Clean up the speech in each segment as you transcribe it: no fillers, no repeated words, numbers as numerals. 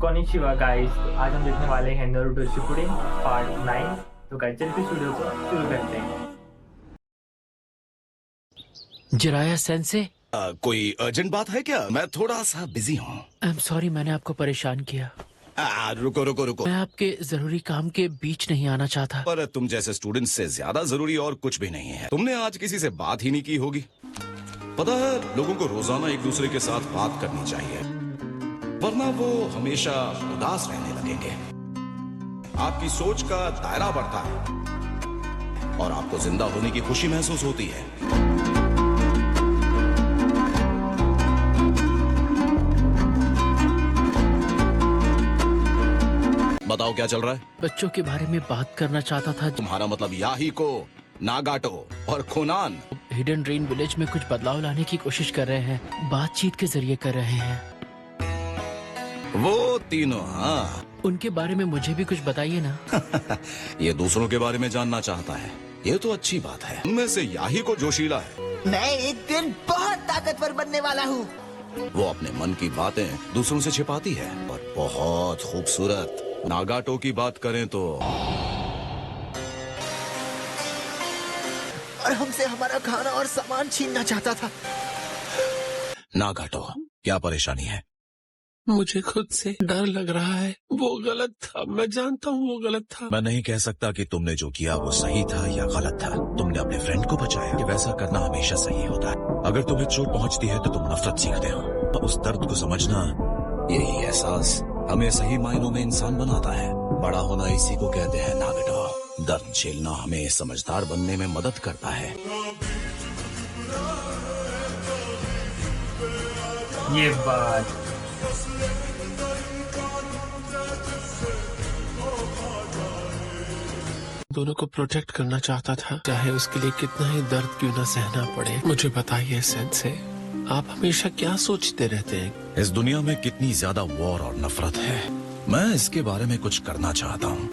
कॉनिचिवा guys, तो आज हम देखने वाले हैं नारुतो शिपुडेन पार्ट 9। तो गाइस चलिए इस वीडियो को शुरू करते हैं। जिराया सेंसे, कोई अर्जेंट बात है क्या? मैं थोड़ा सा बिजी हूँ। आई एम सॉरी मैंने आपको परेशान किया। रुको रुको रुको। मैं आपके जरूरी काम के बीच नहीं आना चाहता। पर तुम जैसे स्टूडेंट से ज्यादा जरूरी और कुछ भी नहीं है। तुमने आज किसी से बात ही नहीं की होगी। पता है, लोगों को रोजाना एक दूसरे के साथ बात करनी चाहिए, वरना वो हमेशा उदास रहने लगेंगे। आपकी सोच का दायरा बढ़ता है और आपको जिंदा होने की खुशी महसूस होती है। बताओ क्या चल रहा है? बच्चों के बारे में बात करना चाहता था। तुम्हारा मतलब याहिको, नागाटो और कोनान। हिडन ड्रेन विलेज में कुछ बदलाव लाने की कोशिश कर रहे हैं, बातचीत के जरिए कर रहे हैं। वो तीनों, हाँ। उनके बारे में मुझे भी कुछ बताइए ना। ये दूसरों के बारे में जानना चाहता है, ये तो अच्छी बात है। उनमें से याहिको जोशीला है। मैं एक दिन बहुत ताकतवर बनने वाला हूँ। वो अपने मन की बातें दूसरों से छिपाती है और बहुत खूबसूरत। नागाटो की बात करें तो और हमसे हमारा खाना और सामान छीनना चाहता था। नागाटो, क्या परेशानी है? मुझे खुद से डर लग रहा है। वो गलत था, मैं जानता हूँ वो गलत था। मैं नहीं कह सकता कि तुमने जो किया वो सही था या गलत था। तुमने अपने फ्रेंड को बचाया, कि वैसा करना हमेशा सही होता है। अगर तुम्हें चोट पहुंचती है तो तुम नफरत सीखते हो। उस दर्द को समझना, यही एहसास हमें सही मायनों में इंसान बनाता है। बड़ा होना इसी को कहते हैं नागाटो। दर्द झेलना हमें समझदार बनने में मदद करता है। ये बात दोनों को प्रोटेक्ट करना चाहता था, चाहे उसके लिए कितना ही दर्द क्यों न सहना पड़े। मुझे बताइए सेंसे, आप हमेशा क्या सोचते रहते हैं? इस दुनिया में कितनी ज्यादा वॉर और नफरत है। मैं इसके बारे में कुछ करना चाहता हूँ।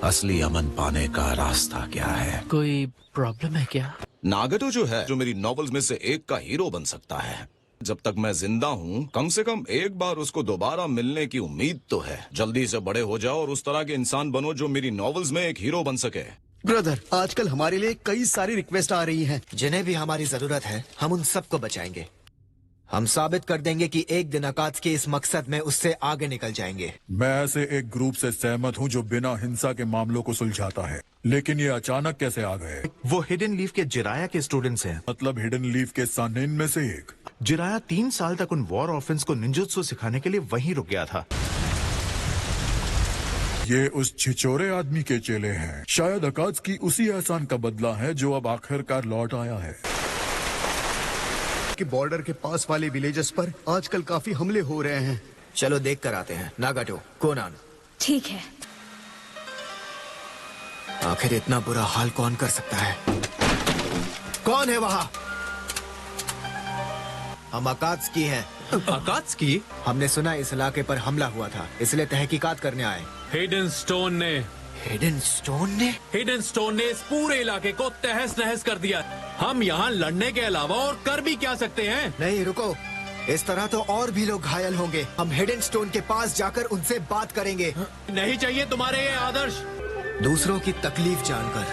असली अमन पाने का रास्ता क्या है? कोई प्रॉब्लम है क्या? नागाटो जो है, जो मेरी नॉवेल्स में से एक का हीरो बन सकता है। जब तक मैं जिंदा हूँ, कम से कम एक बार उसको दोबारा मिलने की उम्मीद तो है। जल्दी से बड़े हो जाओ और उस तरह के इंसान बनो जो मेरी नॉवेल्स में एक हीरो बन सके। ब्रदर, आजकल हमारे लिए कई सारी रिक्वेस्ट आ रही हैं। जिन्हें भी हमारी जरूरत है, हम उन सबको बचाएंगे। हम साबित कर देंगे कि एक दिन अकात्सुकी इस मकसद में उससे आगे निकल जाएंगे। मैं ऐसे एक ग्रुप से सहमत हूँ जो बिना हिंसा के मामलों को सुलझाता है, लेकिन ये अचानक कैसे आ गए? वो हिडन लीफ के जिराया के स्टूडेंट्स हैं। मतलब हिडन लीफ के सानिन में से एक। जिराया 3 साल तक उन वॉर ऑर्फेंस को निंजुत्सु सिखाने के लिए वहीं रुक गया था। ये उस छिछोरे आदमी के चेले हैं। शायद अकात्सुकी उसी एहसान का बदला है जो अब आखिरकार लौट आया है। कि बॉर्डर के पास वाले विलेजेस पर आजकल काफी हमले हो रहे हैं। चलो देख कर आते हैं। नागाटो, कोनान। ठीक है। आखिर इतना बुरा हाल कौन कर सकता है? कौन है वहाँ? हम अकात्सुकी हैं। अकात्सुकी? हमने सुना इस इलाके पर हमला हुआ था, इसलिए तहकीकात करने आए। हिडन स्टोन ने हिडन स्टोन ने? हिडन स्टोन ने इस पूरे इलाके को तहस नहस कर दिया। हम यहाँ लड़ने के अलावा और कर भी क्या सकते हैं? नहीं रुको, इस तरह तो और भी लोग घायल होंगे। हम हिडन स्टोन के पास जाकर उनसे बात करेंगे। नहीं चाहिए तुम्हारे ये आदर्श। दूसरों की तकलीफ जानकर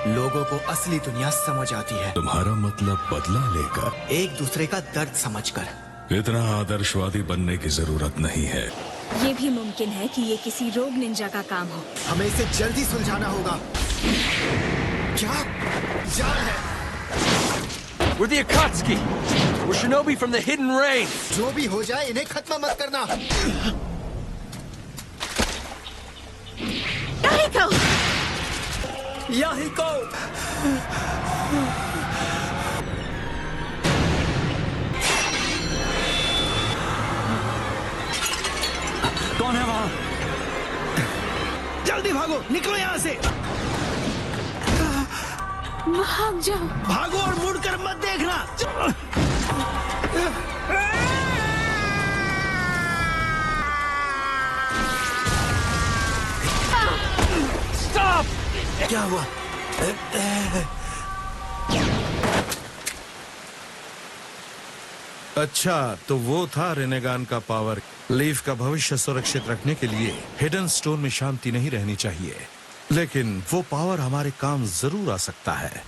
लोगों को असली दुनिया समझ आती है। तुम्हारा मतलब बदला लेकर? एक दूसरे का दर्द समझकर। इतना आदर्शवादी बनने की जरूरत नहीं है। ये भी मुमकिन है कि ये किसी रोग निंजा का काम हो। हमें इसे जल्दी सुलझाना होगा। क्या जान है? We're the Akatsuki. We're shinobi from the Hidden Rain. जो भी हो जाए, इन्हें खत्म मत करना। याहिको! कौन है वहाँ? जल्दी भागो, निकलो यहाँ से। भाग जाओ। भागो और मुड़कर मत देखना। स्टॉप! क्या हुआ? अच्छा, तो वो था रेनेगान का पावर। लीफ का भविष्य सुरक्षित रखने के लिए हिडन स्टोन में शांति नहीं रहनी चाहिए, लेकिन वो पावर हमारे काम जरूर आ सकता है।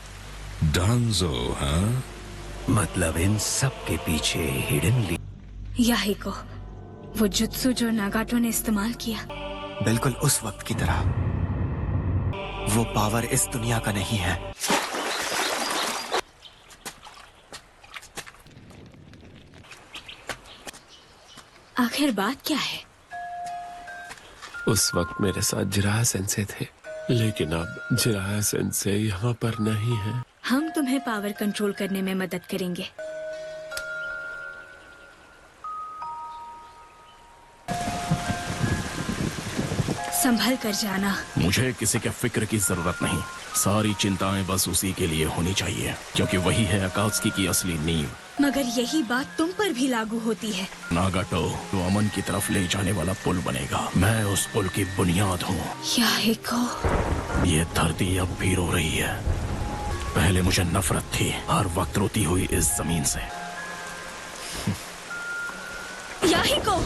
डांजो, हाँ? मतलब इन सब के पीछे हिडन लीफ। याहिको, वो जुत्सु जो नागाटो ने इस्तेमाल किया, बिल्कुल उस वक्त की तरह। वो पावर इस दुनिया का नहीं है। आखिर बात क्या है? उस वक्त मेरे साथ जिराहा सेंसे थे, लेकिन अब जिराहा सेंसे यहाँ पर नहीं है। हम तुम्हें पावर कंट्रोल करने में मदद करेंगे। संभल कर जाना। मुझे किसी के फिक्र की जरूरत नहीं। सारी चिंताएं बस उसी के लिए होनी चाहिए, क्योंकि वही है अकात्सुकी की असली नींव। मगर यही बात तुम पर भी लागू होती है। नागाटो तो अमन की तरफ ले जाने वाला पुल बनेगा। मैं उस पुल की बुनियाद हूँ। याहिको, ये धरती अब भी रो रही है। पहले मुझे नफरत थी, हर वक्त रोती हुई इस जमीन से। याहिको!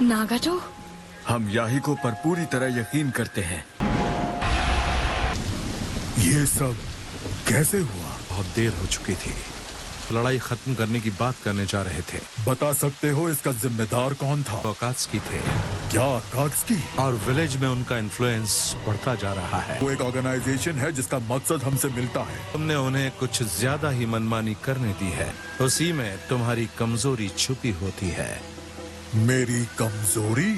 नागाटो, हम याहिको पर पूरी तरह यकीन करते हैं। ये सब कैसे हुआ? बहुत देर हो चुकी थी। लड़ाई खत्म करने की बात करने जा रहे थे। बता सकते हो इसका जिम्मेदार कौन था? अकात्सुकी थे। क्या अकात्सुकी? और विलेज में उनका इन्फ्लुएंस बढ़ता जा रहा है। वो एक ऑर्गेनाइजेशन है जिसका मकसद हमसे मिलता है। तुमने उन्हें कुछ ज्यादा ही मनमानी करने दी है। उसी में तुम्हारी कमजोरी छुपी होती है। मेरी कमजोरी?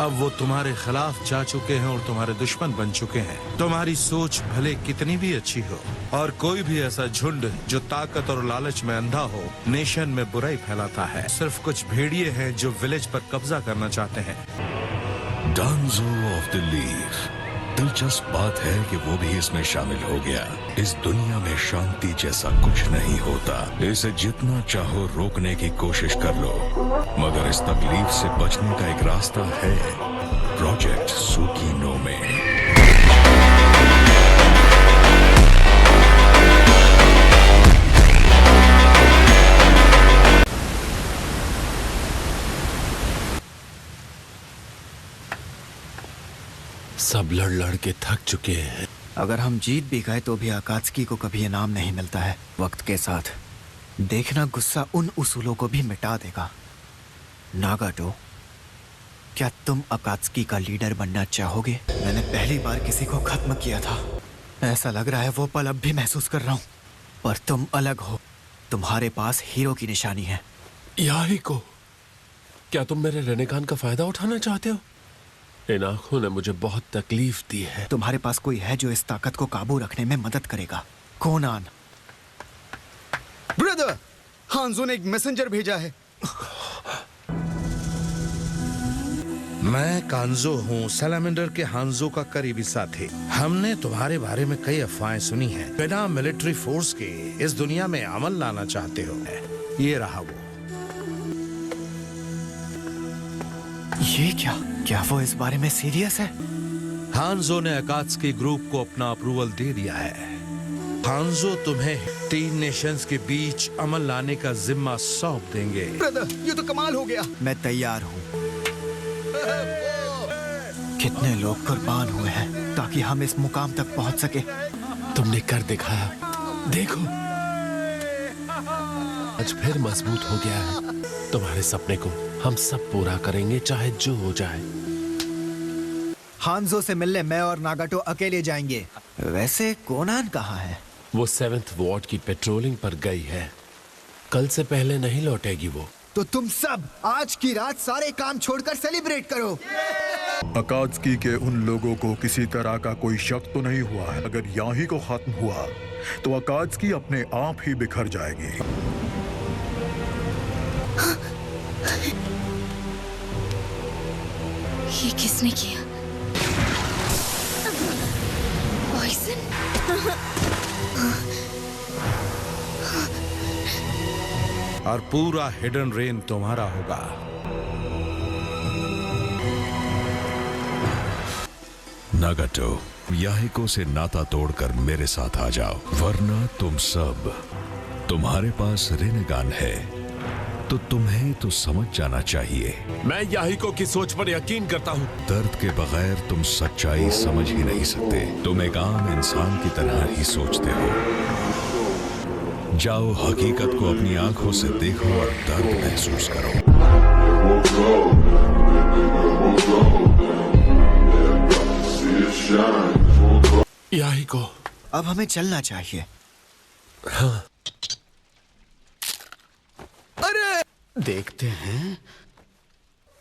अब वो तुम्हारे खिलाफ जा चुके हैं और तुम्हारे दुश्मन बन चुके हैं। तुम्हारी सोच भले कितनी भी अच्छी हो, और कोई भी ऐसा झुंड जो ताकत और लालच में अंधा हो, नेशन में बुराई फैलाता है। सिर्फ कुछ भेड़िए हैं जो विलेज पर कब्जा करना चाहते हैं। डांजो ऑफ द लीफ। दिलचस्प बात है कि वो भी इसमें शामिल हो गया। इस दुनिया में शांति जैसा कुछ नहीं होता। इसे जितना चाहो रोकने की कोशिश कर लो, मगर इस तकलीफ से बचने का एक रास्ता है। प्रोजेक्ट सुकीनो में। सब लड़ लड़ के थक चुके हैं। अगर हम जीत भी गए तो भी अकात्सुकी को कभी इनाम नहीं मिलता है। वक्त के साथ देखना, गुस्सा उन उसूलों को भी मिटा देगा। नागाटो, क्या तुम अकात्सुकी का लीडर बनना चाहोगे? मैंने पहली बार किसी को खत्म किया था। ऐसा लग रहा है वो पल अब भी महसूस कर रहा हूँ। पर तुम अलग हो। तुम्हारे पास हीरो की निशानी है। याहिको, क्या तुम मेरे रेनेगान का फायदा उठाना चाहते हो? इन आंखों ने मुझे बहुत तकलीफ दी है। तुम्हारे पास कोई है जो इस ताकत को काबू रखने में मदद करेगा? कोनान। ब्रदर, हांजो ने एक मैसेंजर भेजा है। मैं कांजो हूँ, सैलामेंडर के हांजो का करीबी साथी। हमने तुम्हारे बारे में कई अफवाहें सुनी हैं। बिना मिलिट्री फोर्स के इस दुनिया में अमल लाना चाहते हो। ये रहा वो। ये क्या वो इस बारे में सीरियस है? हांजो ने अकात्सुकी ग्रुप को अपना अप्रूवल दे दिया है। हांजो तुम्हें 3 नेशंस के बीच अमल लाने का जिम्मा सौंप देंगे। ब्रदर, ये तो कमाल हो गया। मैं तैयार हूँ। कितने लोग कुर्बान हुए हैं ताकि हम इस मुकाम तक पहुँच सके। तुमने कर दिखाया। देखो, आज फिर मजबूत हो गया है। तुम्हारे सपने को हम सब पूरा करेंगे, चाहे जो हो जाए। हांजो से मिलने मैं और नागाटो अकेले जाएंगे। वैसे कोनान कहाँ है? वो 7th वार्ड की पेट्रोलिंग पर गई है। कल से पहले नहीं लौटेगी वो। तो तुम सब आज की रात सारे काम छोड़कर सेलिब्रेट करो। अकात्सुकी के उन लोगों को किसी तरह का कोई शक तो नहीं हुआ है। अगर याहिको खत्म हुआ तो अकात्सुकी अपने आप ही बिखर जाएगी। ये किसने किया? पॉइजन? और पूरा हिडन रेन तुम्हारा होगा। नागाटो, याहिको से नाता तोड़कर मेरे साथ आ जाओ, वरना तुम सब तुम्हारे पास रेनेगान है तो तुम्हें तो समझ जाना चाहिए। मैं याहिको की सोच पर यकीन करता हूँ। दर्द के बगैर तुम सच्चाई समझ ही नहीं सकते। तुम एक आम इंसान की तरह ही सोचते हो। जाओ हकीकत को अपनी आंखों से देखो और दर्द महसूस करो। याहिको, अब हमें चलना चाहिए। हाँ। अरे देखते हैं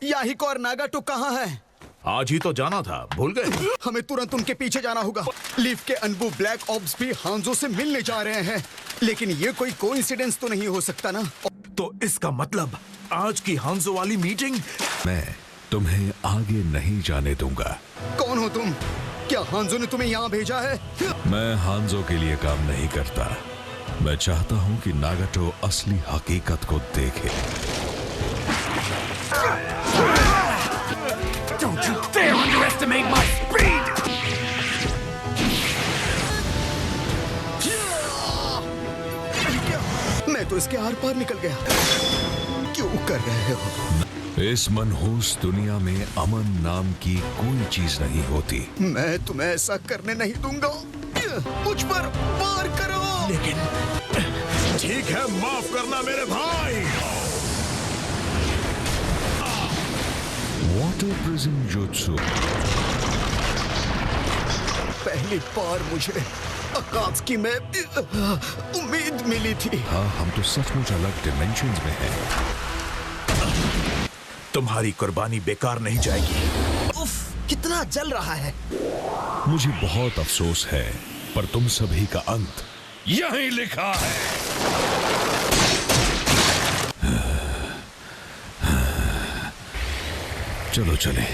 याहिको और नागाटो कहाँ है? आज ही तो जाना था, भूल गए? हमें तुरंत उनके पीछे जाना होगा। लीफ के अनबू ब्लैक ऑप्स भी हांजो से मिलने जा रहे हैं, लेकिन ये कोई कोइंसिडेंस तो नहीं हो सकता ना? तो इसका मतलब आज की हांजो वाली मीटिंग। मैं तुम्हें आगे नहीं जाने दूंगा। कौन हो तुम? क्या हांजो ने तुम्हें यहाँ भेजा है? मैं हांजो के लिए काम नहीं करता। मैं चाहता हूँ कि नागाटो असली हकीकत को देखे। Don't you dare underestimate my speed! मैं तो इसके आर पार निकल गया। क्यों कर रहे हो? इस मनहूस दुनिया में अमन नाम की कोई चीज नहीं होती। मैं तुम्हें ऐसा करने नहीं दूंगा। मुझ पर वार करो। लेकिन ठीक है, माफ करना मेरे भाई। Water prison jutsu. पहली बार मुझे अकात्सुकी में उम्मीद मिली थी। हाँ, हम तो सचमुच अलग डिमेंशंस में हैं। तुम्हारी कुर्बानी बेकार नहीं जाएगी। उफ, कितना जल रहा है। मुझे बहुत अफसोस है, पर तुम सभी का अंत यहीं लिखा है। चलो चले।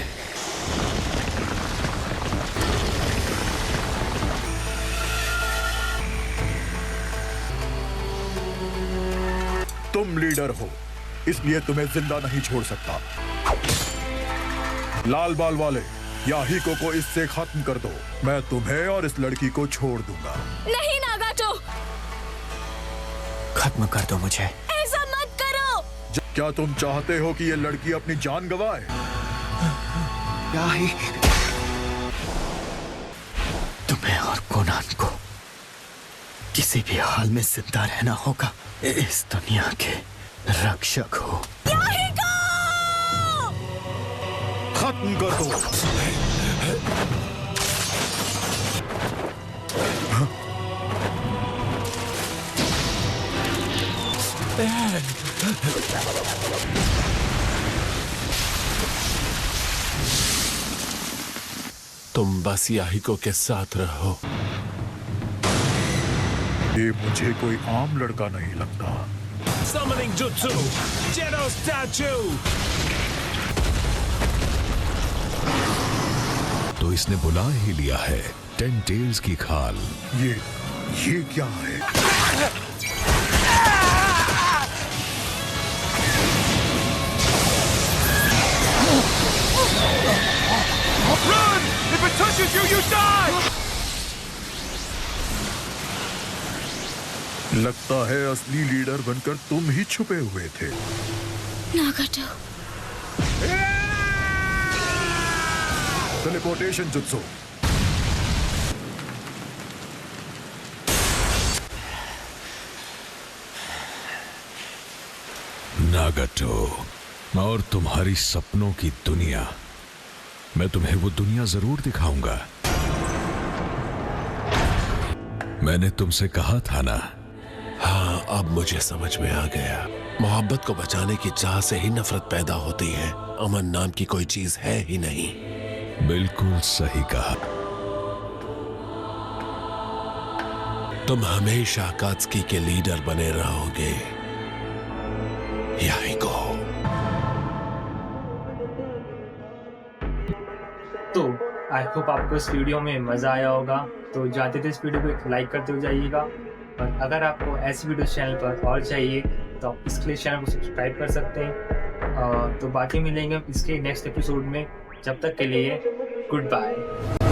तुम लीडर हो, इसलिए तुम्हें जिंदा नहीं छोड़ सकता। लाल बाल वाले, याहिको को इससे खत्म कर दो। मैं तुम्हें और इस लड़की को छोड़ दूंगा। नहीं नागाटो, खत्म कर दो मुझे। ऐसा मत करो। क्या तुम चाहते हो कि ये लड़की अपनी जान गंवाए? तुम्हें और कोनान को किसी भी हाल में जिंदा रहना होगा। इस दुनिया के रक्षक हो। खत्म कर दो। तुम बस याहिको के साथ रहो। ये मुझे कोई आम लड़का नहीं लगता। Summoning Jutsu, Gedo Statue। तो इसने बुला ही लिया है 10 टेल्स की खाल। ये क्या है? Run! If it touches you, you die! लगता है असली लीडर बनकर तुम ही छुपे हुए थे। नागाटो, टेलीपोर्टेशन जुत्सु। नागाटो, और तुम्हारी सपनों की दुनिया, मैं तुम्हें वो दुनिया जरूर दिखाऊंगा। मैंने तुमसे कहा था ना। हाँ, अब मुझे समझ में आ गया। मोहब्बत को बचाने की चाह से ही नफरत पैदा होती है। अमन नाम की कोई चीज है ही नहीं। बिल्कुल सही कहा। तुम हमेशा अकात्सुकी के लीडर बने रहोगे, याहिको। तो आई होप आपको इस वीडियो में मज़ा आया होगा। तो जाते थे इस वीडियो को एक लाइक करते हुए जाइएगा, और अगर आपको ऐसी वीडियो चैनल पर और चाहिए तो आप इसके लिए चैनल को सब्सक्राइब कर सकते हैं। तो बाकी मिलेंगे इसके नेक्स्ट एपिसोड में। जब तक के लिए गुड बाय।